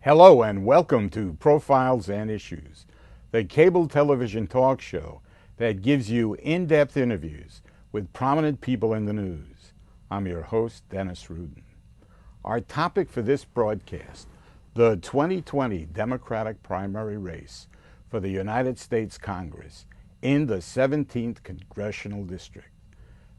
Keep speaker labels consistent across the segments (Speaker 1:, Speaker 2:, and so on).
Speaker 1: Hello and welcome to Profiles and Issues, the cable television talk show that gives you in-depth interviews with prominent people in the news. I'm your host, Dennis Rudin. Our topic for this broadcast, the 2020 Democratic primary race for the United States Congress in the 17th Congressional District.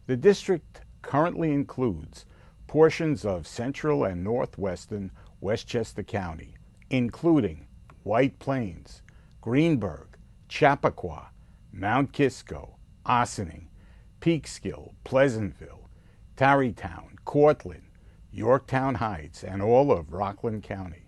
Speaker 1: The district currently includes portions of central and northwestern Westchester County, including White Plains, Greenburgh, Chappaqua, Mount Kisco, Ossining, Peekskill, Pleasantville, Tarrytown, Cortland, Yorktown Heights, and all of Rockland County.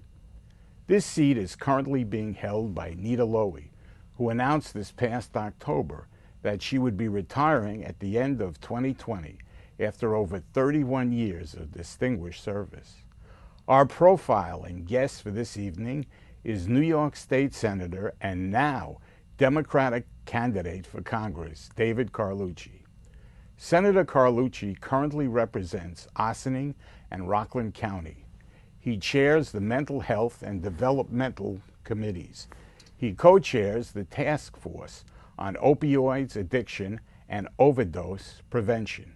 Speaker 1: This seat is currently being held by Nita Lowey, who announced this past October that she would be retiring at the end of 2020 after over 31 years of distinguished service. Our profile and guest for this evening is New York State Senator and now Democratic candidate for Congress, David Carlucci. Senator Carlucci currently represents Ossining and Rockland County. He chairs the Mental Health and Developmental Committees. He co-chairs the Task Force on Opioids Addiction and Overdose Prevention.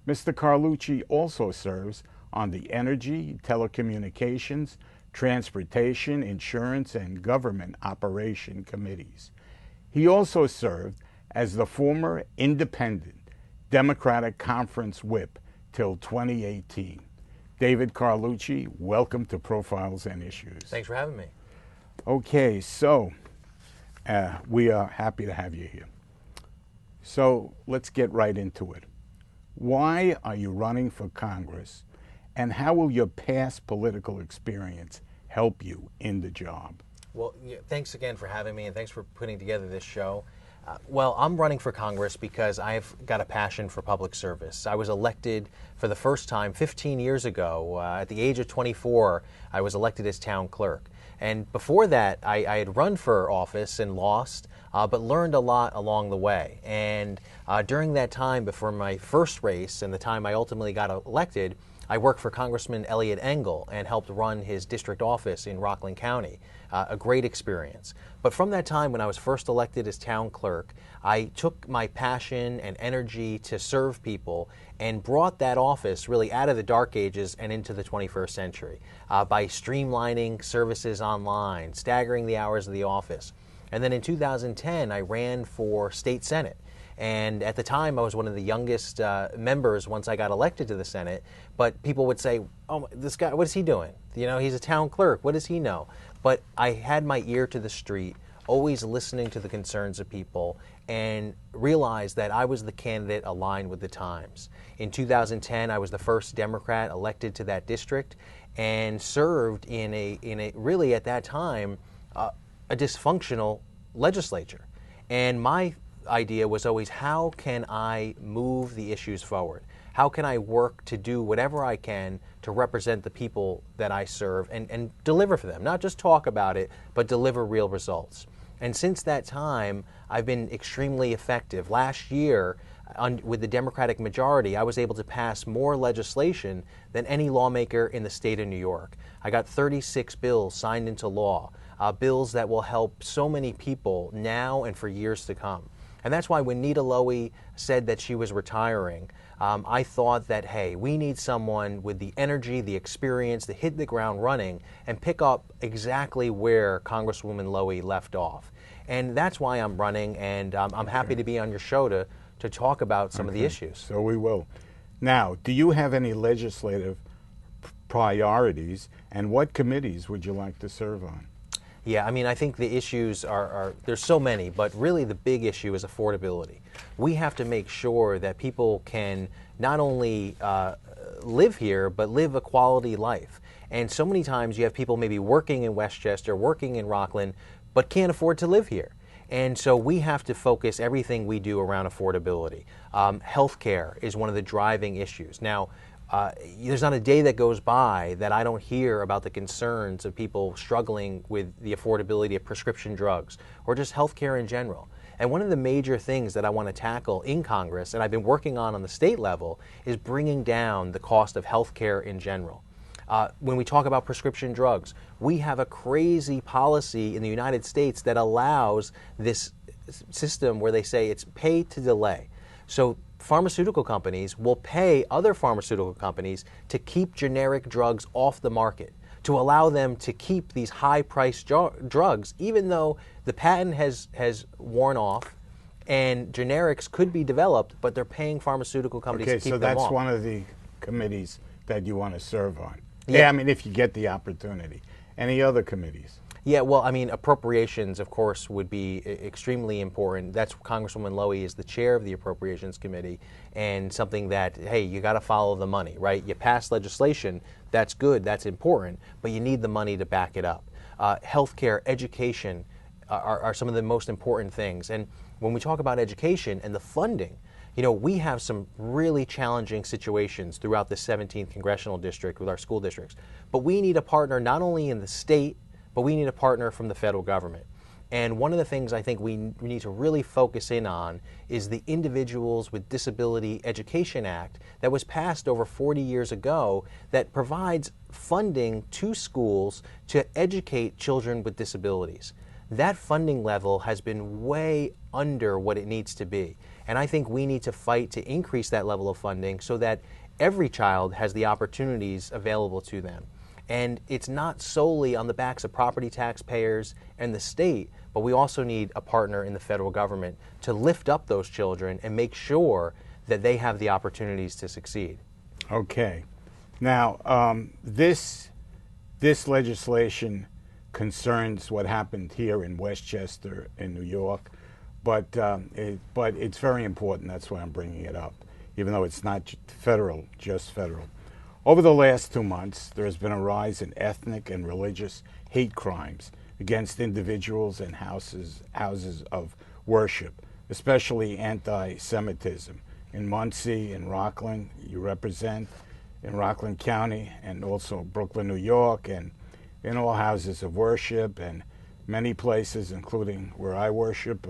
Speaker 1: Mr. Carlucci also serves on the Energy, Telecommunications, Transportation, Insurance, and Government Operation Committees. He also served as the former independent Democratic Conference Whip till 2018. David Carlucci, welcome to Profiles and Issues.
Speaker 2: Thanks for having me.
Speaker 1: Okay, so we are happy to have you here. So let's get right into it. Why are you running for Congress, and how will your past political experience help you in the job?
Speaker 2: Well, thanks again for having me, and thanks for putting together this show. Well, I'm running for Congress because I've got a passion for public service. I was elected for the first time 15 years ago. At the age of 24, I was elected as town clerk. And before that, I had run for office and lost, but learned a lot along the way. And during that time, before my first race and the time I ultimately got elected, I worked for Congressman Elliot Engel and helped run his district office in Rockland County. A great experience. But from that time when I was first elected as town clerk, I took my passion and energy to serve people and brought that office really out of the dark ages and into the 21st century by streamlining services online, staggering the hours of the office. And then in 2010, I ran for state senate. And at the time, I was one of the youngest members once I got elected to the Senate. But people would say, oh, this guy, what is he doing? You know, he's a town clerk. What does he know? But I had my ear to the street, always listening to the concerns of people, and realized that I was the candidate aligned with the times. In 2010, I was the first Democrat elected to that district and served in a really, at that time, a dysfunctional legislature. And my idea was always, how can I move the issues forward? How can I work to do whatever I can to represent the people that I serve and deliver for them? Not just talk about it, but deliver real results. And since that time, I've been extremely effective. Last year, with the Democratic majority, I was able to pass more legislation than any lawmaker in the state of New York. I got 36 bills signed into law, bills that will help so many people now and for years to come. And that's why when Nita Lowey said that she was retiring, I thought that, hey, we need someone with the energy, the experience to hit the ground running and pick up exactly where Congresswoman Lowey left off. And that's why I'm running, and I'm happy to be on your show to talk about some of the issues.
Speaker 1: So we will. Now, do you have any legislative priorities, and what committees would you like to serve on?
Speaker 2: Yeah, I mean, I think the issues are there's so many, but really the big issue is affordability. We have to make sure that people can not only live here, but live a quality life. And so many times you have people maybe working in Westchester, working in Rockland, but can't afford to live here. And so we have to focus everything we do around affordability. Healthcare is one of the driving issues. Now, there's not a day that goes by that I don't hear about the concerns of people struggling with the affordability of prescription drugs or just healthcare in general. And one of the major things that I want to tackle in Congress, and I've been working on the state level, is bringing down the cost of healthcare in general. When we talk about prescription drugs, we have a crazy policy in the United States that allows this system where they say it's pay to delay. So pharmaceutical companies will pay other pharmaceutical companies to keep generic drugs off the market, to allow them to keep these high-priced drugs, even though the patent has worn off and generics could be developed, but they're paying pharmaceutical companies to keep them off.
Speaker 1: Okay, so that's one of the committees that you want to serve on. Yeah, I mean, if you get the opportunity. Any other committees?
Speaker 2: Yeah, well, I mean, appropriations, of course, would be extremely important. That's Congresswoman Lowy is the chair of the Appropriations Committee, and something that, hey, you got to follow the money, right? You pass legislation, that's good, that's important, but you need the money to back it up. Healthcare, education are some of the most important things. And when we talk about education and the funding, you know, we have some really challenging situations throughout the 17th Congressional District with our school districts. But we need a partner not only in the state, but we need a partner from the federal government. And one of the things I think we need to really focus in on is the Individuals with Disability Education Act that was passed over 40 years ago that provides funding to schools to educate children with disabilities. That funding level has been way under what it needs to be. And I think we need to fight to increase that level of funding so that every child has the opportunities available to them. And it's not solely on the backs of property taxpayers and the state, but we also need a partner in the federal government to lift up those children and make sure that they have the opportunities to succeed.
Speaker 1: Okay. Now, this legislation concerns what happened here in Westchester in New York, but it's very important. That's why I'm bringing it up, even though it's not federal, just federal. Over the last 2 months, there has been a rise in ethnic and religious hate crimes against individuals and houses of worship, especially anti-Semitism. In Muncie, in Rockland, you represent, in Rockland County, and also Brooklyn, New York, and in all houses of worship, and many places, including where I worship,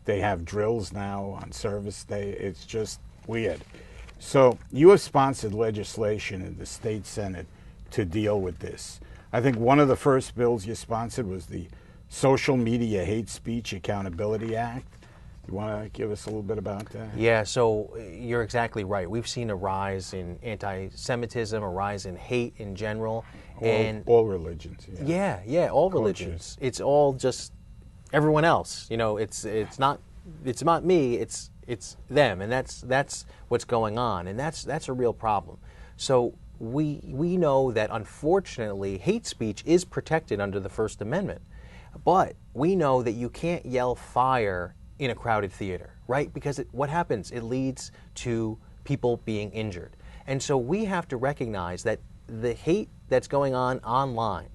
Speaker 1: they have drills now on service day. It's just weird. So you have sponsored legislation in the state Senate to deal with this. I think one of the first bills you sponsored was the Social Media Hate Speech Accountability Act. You want to give us a little bit about that?
Speaker 2: Yeah, so you're exactly right. We've seen a rise in anti-Semitism, a rise in hate in general.
Speaker 1: All religions.
Speaker 2: Yeah, all religions. It's all just everyone else. You know, it's not me, it's them, and that's what's going on, and that's a real problem. So we know that unfortunately hate speech is protected under the First Amendment, but we know that you can't yell fire in a crowded theater, right? Because what happens? It leads to people being injured. And so we have to recognize that the hate that's going on online,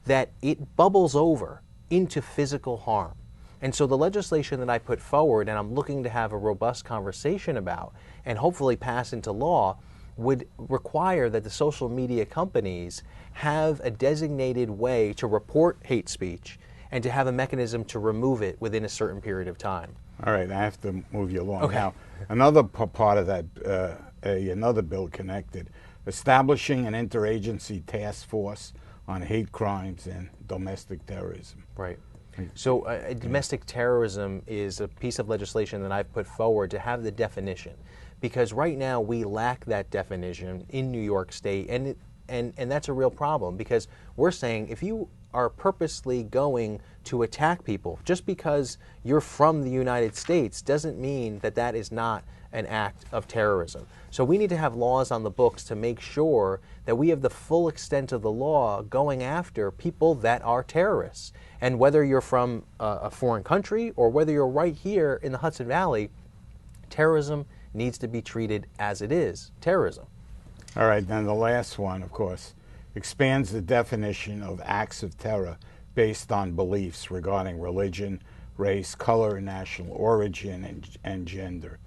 Speaker 2: that it bubbles over into physical harm. And so the legislation that I put forward, and I'm looking to have a robust conversation about, and hopefully pass into law, would require that the social media companies have a designated way to report hate speech and to have a mechanism to remove it within a certain period of time.
Speaker 1: All right, I have to move you along.
Speaker 2: Okay.
Speaker 1: Now, another part of that, another bill connected, establishing an interagency task force on hate crimes and domestic terrorism.
Speaker 2: Right. So domestic terrorism is a piece of legislation that I've put forward to have the definition, because right now we lack that definition in New York State, and that's a real problem, because we're saying if you are purposely going to attack people just because you're from the United States doesn't mean that that is not an act of terrorism. So we need to have laws on the books to make sure that we have the full extent of the law going after people that are terrorists. And whether you're from a foreign country or whether you're right here in the Hudson Valley, terrorism needs to be treated as it is, terrorism.
Speaker 1: All right, then the last one, of course, expands the definition of acts of terror based on beliefs regarding religion, race, color, national origin, and gender,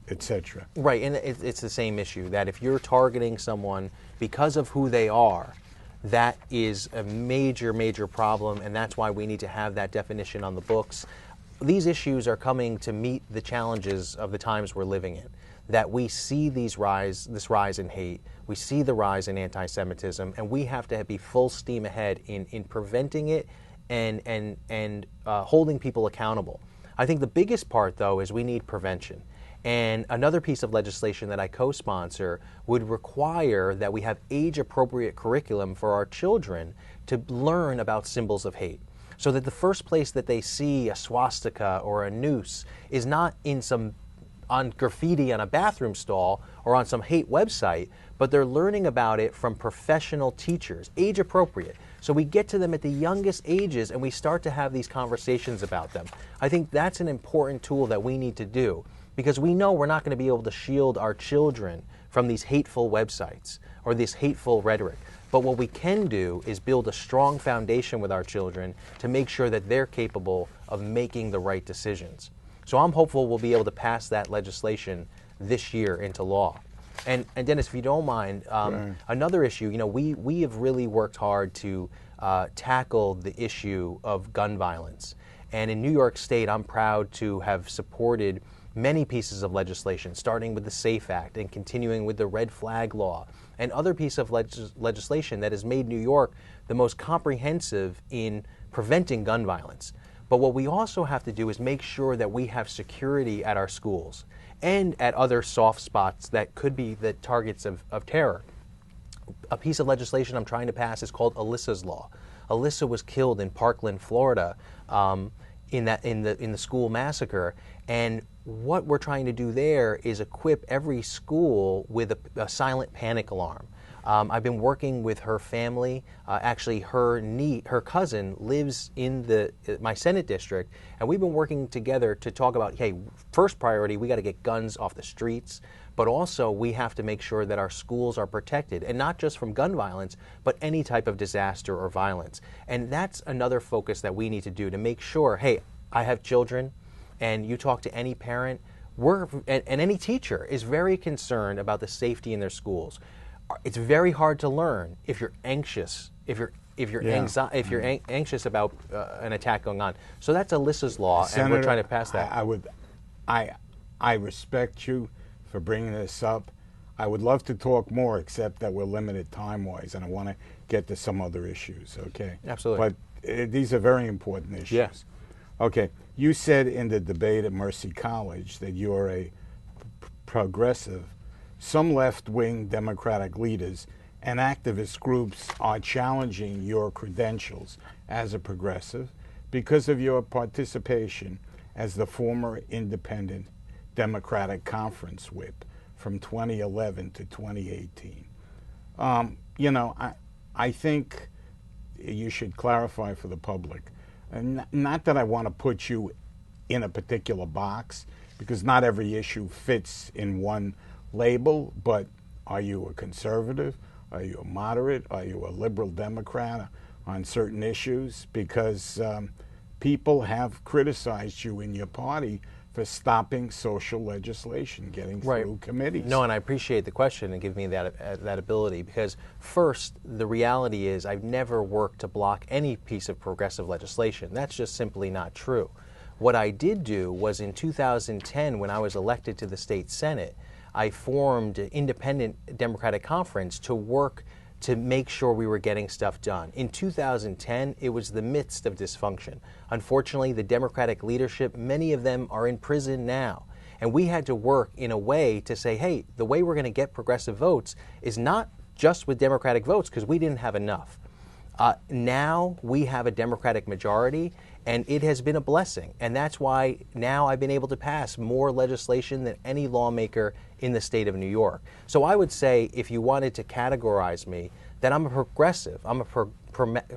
Speaker 1: etc.
Speaker 2: Right, and it's the same issue, that if you're targeting someone because of who they are, that is a major, major problem, and that's why we need to have that definition on the books. These issues are coming to meet the challenges of the times we're living in. that we see this rise in hate, we see the rise in anti-Semitism, and we have to be full steam ahead in preventing it and holding people accountable. I think the biggest part, though, is we need prevention. And another piece of legislation that I co-sponsor would require that we have age-appropriate curriculum for our children to learn about symbols of hate, so that the first place that they see a swastika or a noose is not on graffiti on a bathroom stall or on some hate website, but they're learning about it from professional teachers, age appropriate. So we get to them at the youngest ages and we start to have these conversations about them. I think that's an important tool that we need to do, because we know we're not going to be able to shield our children from these hateful websites or this hateful rhetoric. But what we can do is build a strong foundation with our children to make sure that they're capable of making the right decisions. So I'm hopeful we'll be able to pass that legislation this year into law. And Dennis, if you don't mind, another issue, we have really worked hard to tackle the issue of gun violence. And in New York State, I'm proud to have supported many pieces of legislation, starting with the SAFE Act and continuing with the red flag law and other pieces of legislation that has made New York the most comprehensive in preventing gun violence. But what we also have to do is make sure that we have security at our schools and at other soft spots that could be the targets of terror. A piece of legislation I'm trying to pass is called Alyssa's Law. Alyssa was killed in Parkland, Florida, in the school massacre, and what we're trying to do there is equip every school with a silent panic alarm. I've been working with her family. Actually, her cousin lives in my Senate district, and we've been working together to talk about, hey, first priority, we got to get guns off the streets, but also we have to make sure that our schools are protected, and not just from gun violence, but any type of disaster or violence. And that's another focus that we need to do to make sure, hey, I have children, and you talk to any parent, and any teacher is very concerned about the safety in their schools. It's very hard to learn if you're anxious, if you're anxious about an attack going on. So that's Alyssa's Law,
Speaker 1: Senator,
Speaker 2: and we're trying to pass that.
Speaker 1: I respect you for bringing this up. I would love to talk more, except that we're limited time-wise, and I want to get to some other issues. Okay.
Speaker 2: Absolutely.
Speaker 1: But these are very important issues.
Speaker 2: Yes.
Speaker 1: Okay. You said in the debate at Mercy College that you're a progressive. Some left-wing Democratic leaders and activist groups are challenging your credentials as a progressive because of your participation as the former independent Democratic Conference whip from 2011 to 2018. I think you should clarify for the public. And not that I want to put you in a particular box, because not every issue fits in one label, but are you a conservative? Are you a moderate? Are you a liberal Democrat on certain issues? Because people have criticized you in your party for stopping social legislation getting through committees.
Speaker 2: No, and I appreciate the question and give me that ability, because first, the reality is I've never worked to block any piece of progressive legislation. That's just simply not true. What I did do was in 2010, when I was elected to the state Senate, I formed an independent Democratic Conference to work to make sure we were getting stuff done. In 2010, it was the midst of dysfunction. Unfortunately, the Democratic leadership, many of them are in prison now. And we had to work in a way to say, hey, the way we're going to get progressive votes is not just with Democratic votes, because we didn't have enough. Now we have a Democratic majority, and it has been a blessing. And that's why now I've been able to pass more legislation than any lawmaker in the state of New York. So I would say, if you wanted to categorize me, that I'm a progressive. I'm a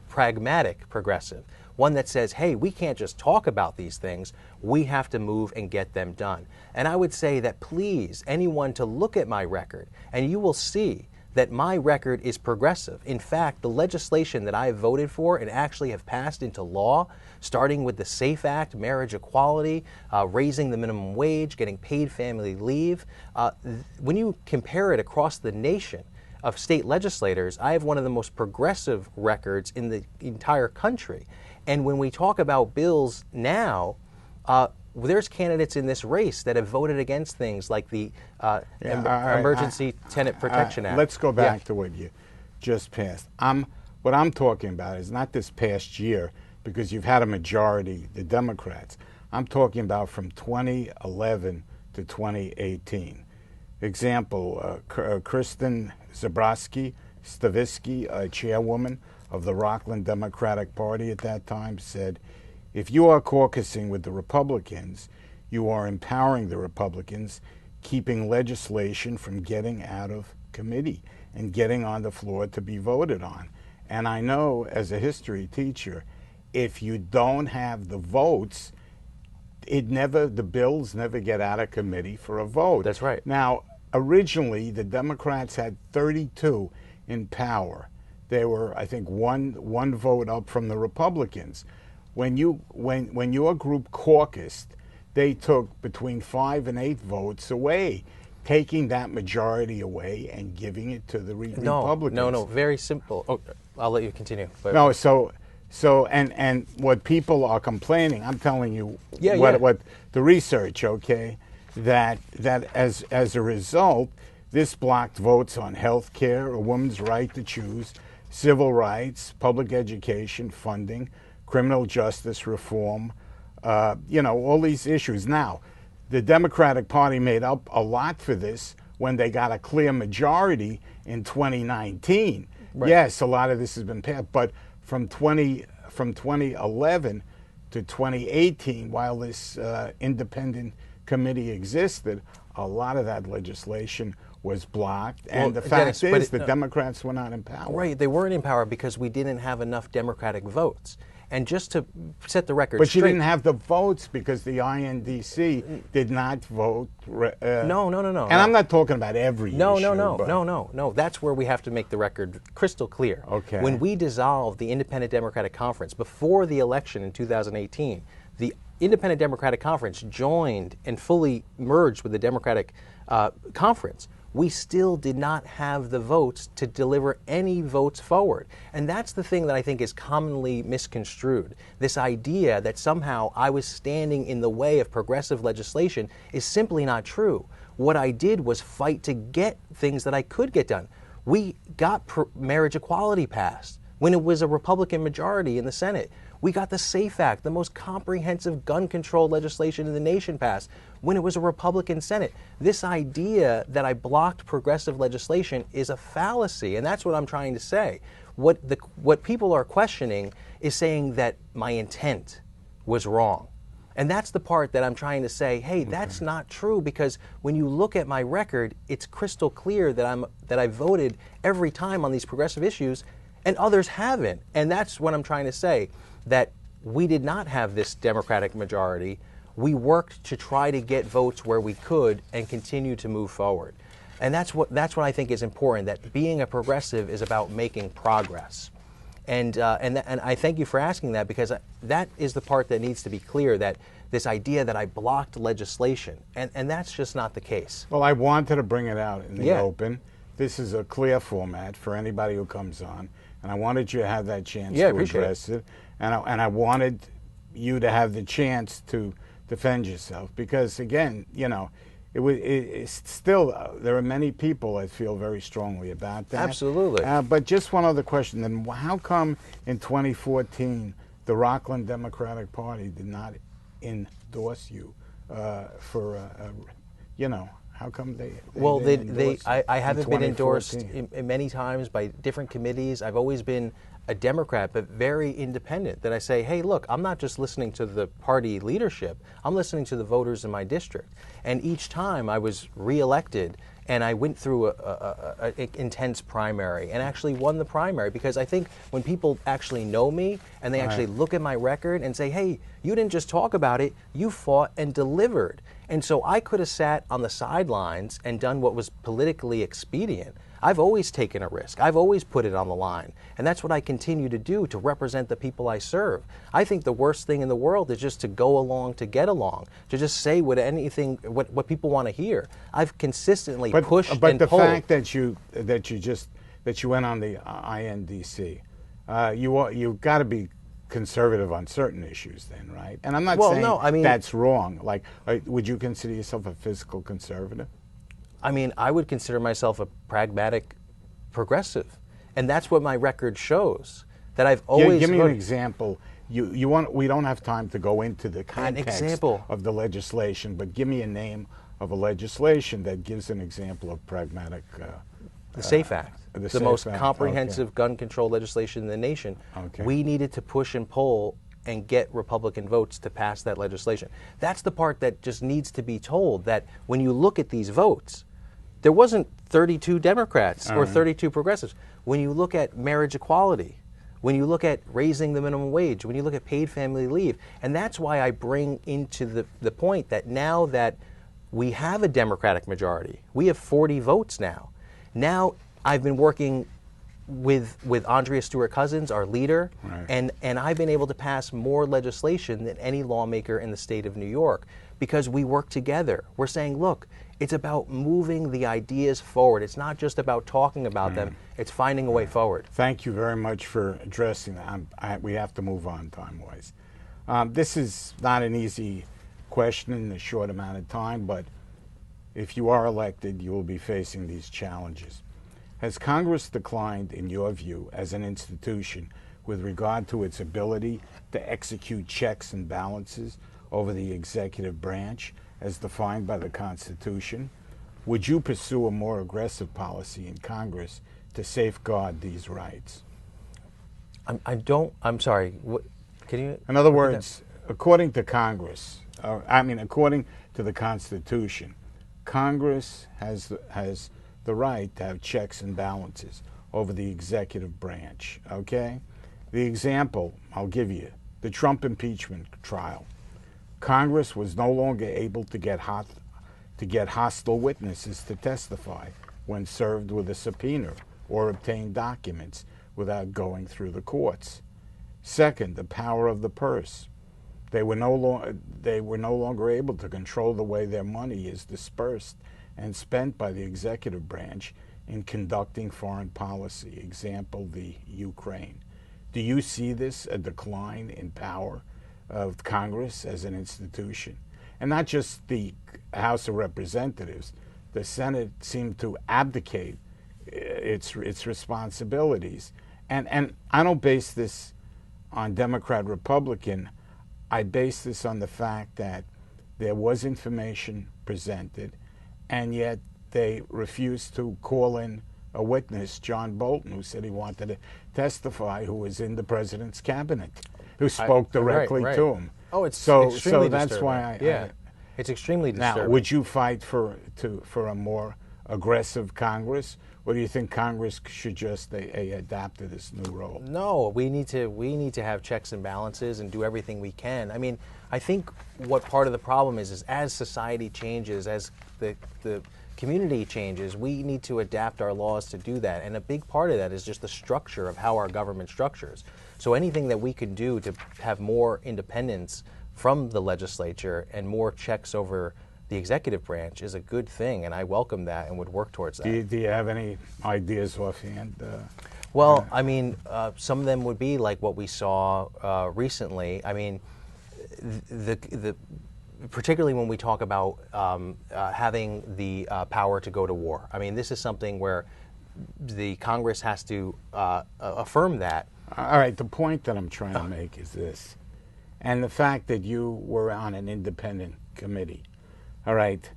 Speaker 2: pragmatic progressive. One that says, hey, we can't just talk about these things. We have to move and get them done. And I would say that please, anyone to look at my record, and you will see that my record is progressive. In fact, the legislation that I have voted for and actually have passed into law, starting with the SAFE Act, marriage equality, raising the minimum wage, getting paid family leave, when you compare it across the nation of state legislators, I have one of the most progressive records in the entire country. And when we talk about bills now, there's candidates in this race that have voted against things like the Emergency Tenant Protection Act.
Speaker 1: Let's go back to what you just passed. What I'm talking about is not this past year, because you've had a majority, the Democrats. I'm talking about from 2011 to 2018. Example, Kristen Stavitsky, chairwoman of the Rockland Democratic Party at that time, said, if you are caucusing with the Republicans, you are empowering the Republicans, keeping legislation from getting out of committee and getting on the floor to be voted on. And I know, as a history teacher, if you don't have the votes, the bills never get out of committee for a vote.
Speaker 2: That's right.
Speaker 1: Now, originally, the Democrats had 32 in power. They were, I think, one vote up from the Republicans. When your group caucused, they took between 5 and 8 votes away, taking that majority away and giving it to the Republicans.
Speaker 2: No, very simple. Oh, I'll let you continue. But
Speaker 1: no, so and what people are complaining, I'm telling you what the research, okay, that as a result, this blocked votes on health care, a woman's right to choose, civil rights, public education funding, criminal justice reform, all these issues. Now, the Democratic Party made up a lot for this when they got a clear majority in 2019. Right. Yes, a lot of this has been passed, but from 2011 to 2018, while this independent committee existed, a lot of that legislation was blocked. And the fact is, the Democrats were not in power.
Speaker 2: Right, they weren't in power because we didn't have enough Democratic votes. And just to set the record
Speaker 1: straight... But
Speaker 2: you
Speaker 1: didn't have the votes because the INDC did not vote...
Speaker 2: No. And
Speaker 1: I'm not talking about every issue.
Speaker 2: No. That's where we have to make the record crystal clear.
Speaker 1: Okay.
Speaker 2: When we dissolved the Independent Democratic Conference before the election in 2018, the Independent Democratic Conference joined and fully merged with the Democratic Conference. We still did not have the votes to deliver any votes forward. And that's the thing that I think is commonly misconstrued. This idea that somehow I was standing in the way of progressive legislation is simply not true. What I did was fight to get things that I could get done. We got marriage equality passed when it was a Republican majority in the Senate. We got the SAFE Act, the most comprehensive gun control legislation in the nation, passed when it was a Republican Senate. This idea that I blocked progressive legislation is a fallacy, and that's what I'm trying to say. What people are questioning is saying that my intent was wrong. And that's the part that I'm trying to say, hey, that's not true, because when you look at my record, it's crystal clear that I voted every time on these progressive issues, and others haven't. And that's what I'm trying to say, that we did not have this Democratic majority. We worked to try to get votes where we could and continue to move forward. And that's what I think is important, that being a progressive is about making progress. And I thank you for asking that, because that is the part that needs to be clear, that this idea that I blocked legislation, and that's just not the case.
Speaker 1: Well, I wanted to bring it out in the open. This is a clear format for anybody who comes on, and I wanted you to have that chance to address it. And I wanted you to have the chance to defend yourself, because, again, it's still, there are many people that feel very strongly about that.
Speaker 2: Absolutely.
Speaker 1: But just one other question, then. How come in 2014 the Rockland Democratic Party did not endorse you how come they
Speaker 2: I haven't been endorsed many times by different committees. I've always been a Democrat, but very independent, that I say, hey, look, I'm not just listening to the party leadership, I'm listening to the voters in my district. And each time I was reelected, and I went through an intense primary and actually won the primary, because I think when people actually know me and they actually look at my record and say, hey, you didn't just talk about it, you fought and delivered. And so I could have sat on the sidelines and done what was politically expedient. I've always taken a risk. I've always put it on the line. And that's what I continue to do, to represent the people I serve. I think the worst thing in the world is just to go along to get along, to just say what people want to hear. I've consistently pushed and pulled.
Speaker 1: But the fact that you went on the INDC, you've got to be conservative on certain issues then, right? And I'm not
Speaker 2: Well,
Speaker 1: saying
Speaker 2: no, I mean,
Speaker 1: that's wrong. Like, would you consider yourself a fiscal conservative?
Speaker 2: I mean, I would consider myself a pragmatic progressive, and that's what my record shows. That I've always
Speaker 1: Give me an example. You want? We don't have time to go into the context
Speaker 2: example.
Speaker 1: of the legislation, but give me a name of a legislation that gives an example of pragmatic.
Speaker 2: The SAFE Act,
Speaker 1: the
Speaker 2: the
Speaker 1: SAFE
Speaker 2: most
Speaker 1: Act,
Speaker 2: comprehensive
Speaker 1: okay.
Speaker 2: gun control legislation in the nation.
Speaker 1: Okay.
Speaker 2: We needed to push and pull and get Republican votes to pass that legislation. That's the part that just needs to be told, that when you look at these votes, there wasn't 32 Democrats or 32 progressives. When you look at marriage equality, when you look at raising the minimum wage, when you look at paid family leave, and that's why I bring into the point that now that we have a Democratic majority, we have 40 votes now. Now I've been working with Andrea Stewart-Cousins, our leader,
Speaker 1: right.
Speaker 2: and I've been able to pass more legislation than any lawmaker in the state of New York because we work together. We're saying, look, it's about moving the ideas forward. It's not just about talking about them. It's finding a way forward.
Speaker 1: Thank you very much for addressing that. We have to move on time-wise. This is not an easy question in a short amount of time, but if you are elected, you will be facing these challenges. Has Congress declined, in your view, as an institution with regard to its ability to execute checks and balances over the executive branch as defined by the Constitution? Would you pursue a more aggressive policy in Congress to safeguard these rights?
Speaker 2: I'm sorry. What, can you?
Speaker 1: In other words, according to Congress, according to the Constitution, Congress has the right to have checks and balances over the executive branch, okay? The example I'll give you, the Trump impeachment trial. Congress was no longer able to get hostile witnesses to testify when served with a subpoena or obtain documents without going through the courts. Second, the power of the purse. They were no longer able to control the way their money is dispersed and spent by the executive branch in conducting foreign policy. Example, the Ukraine. Do you see this a decline in power of Congress as an institution? And not just the House of Representatives. The Senate seemed to abdicate its responsibilities. And I don't base this on Democrat-Republican. I base this on the fact that there was information presented, and yet they refused to call in a witness, John Bolton, who said he wanted to testify, who was in the president's cabinet, who spoke directly to him.
Speaker 2: Oh, it's
Speaker 1: so
Speaker 2: extremely
Speaker 1: that's
Speaker 2: disturbing.
Speaker 1: why
Speaker 2: it's extremely disturbing.
Speaker 1: Now, would you fight for a more aggressive Congress, or do you think Congress should just adapt to this new role?
Speaker 2: No, we need to have checks and balances and do everything we can. I mean, I think what part of the problem is as society changes, as the community changes, we need to adapt our laws to do that. And a big part of that is just the structure of how our government structures. So anything that we can do to have more independence from the legislature and more checks over the executive branch is a good thing, and I welcome that and would work towards that.
Speaker 1: Do you have any ideas offhand?
Speaker 2: Well, I mean, some of them would be like what we saw recently. I mean, particularly when we talk about having the power to go to war. I mean, this is something where the Congress has to affirm that.
Speaker 1: All right, the point that I'm trying to make is this, and the fact that you were on an independent committee. All right,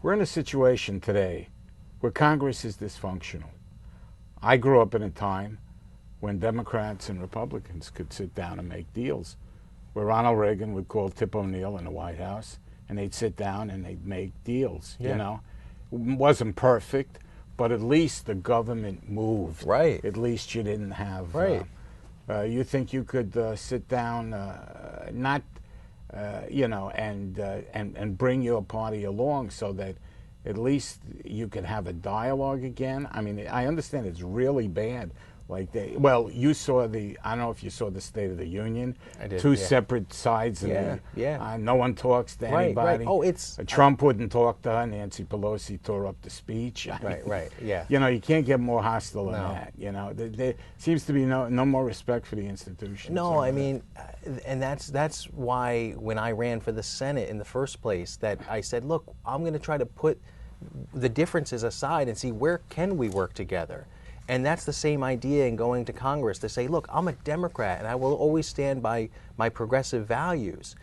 Speaker 1: we're in a situation today where Congress is dysfunctional. I grew up in a time when Democrats and Republicans could sit down and make deals, where Ronald Reagan would call Tip O'Neill in the White House, and they'd sit down and they'd make deals, you know. It wasn't perfect, but at least the government moved.
Speaker 2: Right.
Speaker 1: At least you didn't have...
Speaker 2: Right.
Speaker 1: You think you could sit down, and bring your party along so that at least you could have a dialogue again? I mean, I understand it's really bad Like well, you saw I don't know if you saw the State of the Union.
Speaker 2: I did,
Speaker 1: Two
Speaker 2: yeah.
Speaker 1: separate sides of no one talks to anybody.
Speaker 2: Right. Oh, it's
Speaker 1: Trump wouldn't talk to her. Nancy Pelosi tore up the speech.
Speaker 2: Right. Yeah.
Speaker 1: You know, you can't get more hostile than that. You know, there seems to be no more respect for the institution.
Speaker 2: No, I mean, and that's why when I ran for the Senate in the first place, that I said, look, I'm going to try to put the differences aside and see where can we work together. And that's the same idea in going to Congress, to say, look, I'm a Democrat and I will always stand by my progressive values.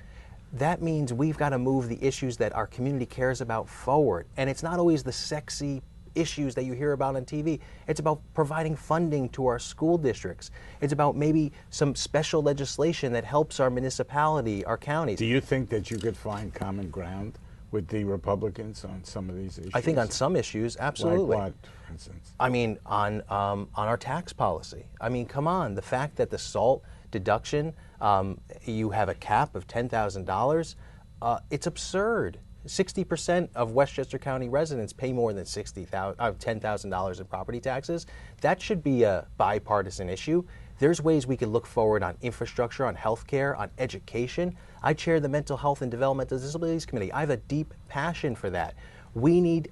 Speaker 2: That means we've got to move the issues that our community cares about forward. And it's not always the sexy issues that you hear about on TV. It's about providing funding to our school districts. It's about maybe some special legislation that helps our municipality, our counties.
Speaker 1: Do you think that you could find common ground with the Republicans on some of these issues?
Speaker 2: I think on some issues, absolutely.
Speaker 1: Like what, for instance?
Speaker 2: I mean, on our tax policy. I mean, come on. The fact that the SALT deduction, you have a cap of $10,000, it's absurd. 60% of Westchester County residents pay more than $10,000 in property taxes. That should be a bipartisan issue. There's ways we can look forward on infrastructure, on healthcare, on education. I chair the Mental Health and Developmental Disabilities Committee. I have a deep passion for that. We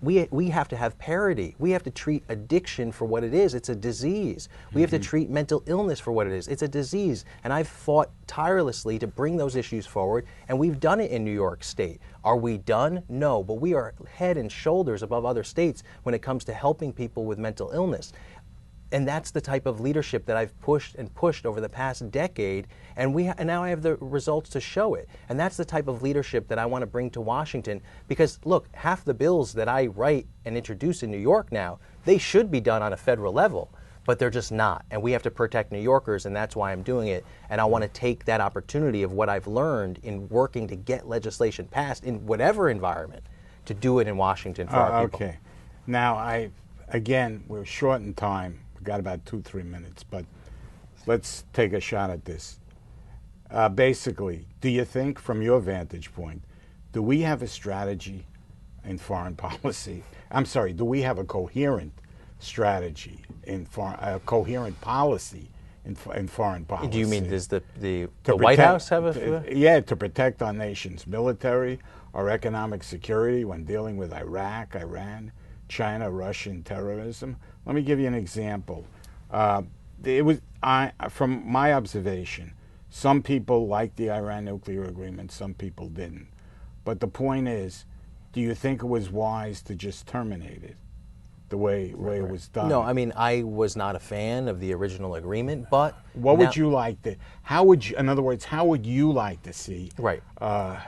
Speaker 2: have to have parity. We have to treat addiction for what it is. It's a disease. We have to treat mental illness for what it is. It's a disease. And I've fought tirelessly to bring those issues forward, and we've done it in New York State. Are we done? No, but we are head and shoulders above other states when it comes to helping people with mental illness. And that's the type of leadership that I've pushed and pushed over the past decade, and now I have the results to show it. And that's the type of leadership that I want to bring to Washington, because look, half the bills that I write and introduce in New York now, they should be done on a federal level, but they're just not. And we have to protect New Yorkers, and that's why I'm doing it. And I want to take that opportunity of what I've learned in working to get legislation passed in whatever environment to do it in Washington for our people.
Speaker 1: Okay. Now, again, we're short in time. Got about 2-3 minutes, but let's take a shot at this. Basically, do you think, from your vantage point, do we have a strategy in foreign policy? I'm sorry, do we have a coherent strategy in coherent policy in foreign policy?
Speaker 2: Do you mean does the White House have a?
Speaker 1: Yeah, to protect our nation's military, our economic security when dealing with Iraq, Iran, China, Russian terrorism. Let me give you an example. From my observation, some people liked the Iran nuclear agreement, some people didn't. But the point is, do you think it was wise to just terminate it the way it was done?
Speaker 2: No, I mean, I was not a fan of the original agreement, but
Speaker 1: what would you like to? In other words, how would you like to see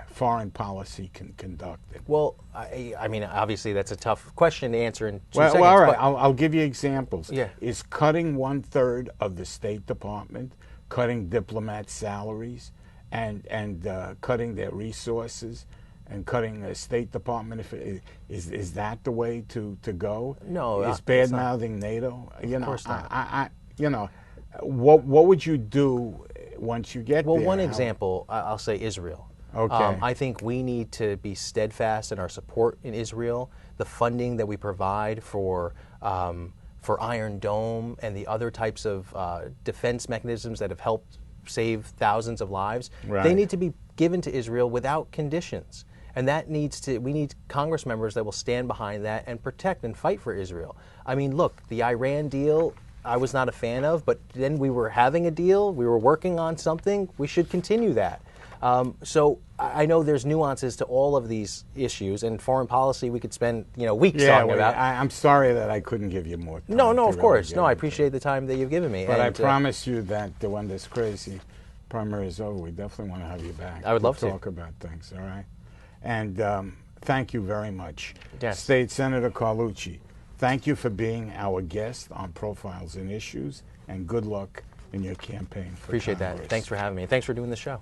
Speaker 1: foreign policy conducted?
Speaker 2: Well, I mean, obviously that's a tough question to answer in 2 seconds.
Speaker 1: Well, all right, I'll give you examples.
Speaker 2: Yeah.
Speaker 1: Is cutting 1/3 of the State Department, cutting diplomat salaries, and cutting their resources, and cutting the State Department, is that the way to go?
Speaker 2: No,
Speaker 1: is bad mouthing NATO?
Speaker 2: Of course not.
Speaker 1: What would you do once you get there?
Speaker 2: Well, one example, I'll say Israel.
Speaker 1: Okay.
Speaker 2: I think we need to be steadfast in our support in Israel. The funding that we provide for Iron Dome and the other types of defense mechanisms that have helped save thousands of lives, they need to be given to Israel without conditions. And we need Congress members that will stand behind that and protect and fight for Israel. I mean, look, the Iran deal, I was not a fan of, but then we were having a deal, we were working on something, we should continue that. So I know there's nuances to all of these issues, and foreign policy we could spend weeks talking about.
Speaker 1: I'm sorry that I couldn't give you more time.
Speaker 2: No, of course. No, I appreciate the time that you've given me.
Speaker 1: But I promise you that when this crazy primary is over, we definitely want to have you back.
Speaker 2: I would love to
Speaker 1: talk about things, all right? And thank you very much.
Speaker 2: Yes.
Speaker 1: State Senator Carlucci, thank you for being our guest on Profiles and Issues, and good luck in your campaign for
Speaker 2: Appreciate
Speaker 1: Congress.
Speaker 2: that. Thanks for having me. Thanks for doing the show.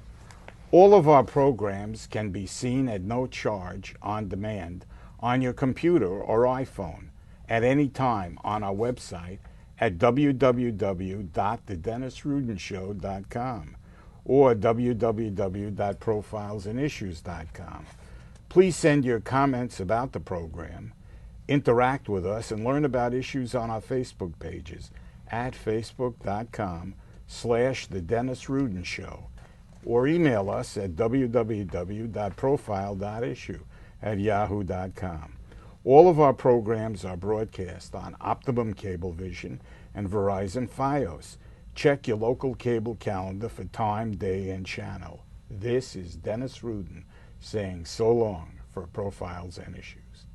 Speaker 1: All of our programs can be seen at no charge on demand on your computer or iPhone at any time on our website at www.thedennisrudenshow.com or www.profilesandissues.com. Please send your comments about the program, interact with us, and learn about issues on our Facebook pages at facebook.com/The Dennis Rudin Show, or email us at www.profile.issue@yahoo.com. All of our programs are broadcast on Optimum Cablevision and Verizon Fios. Check your local cable calendar for time, day, and channel. This is Dennis Rudin saying so long for Profiles and Issues.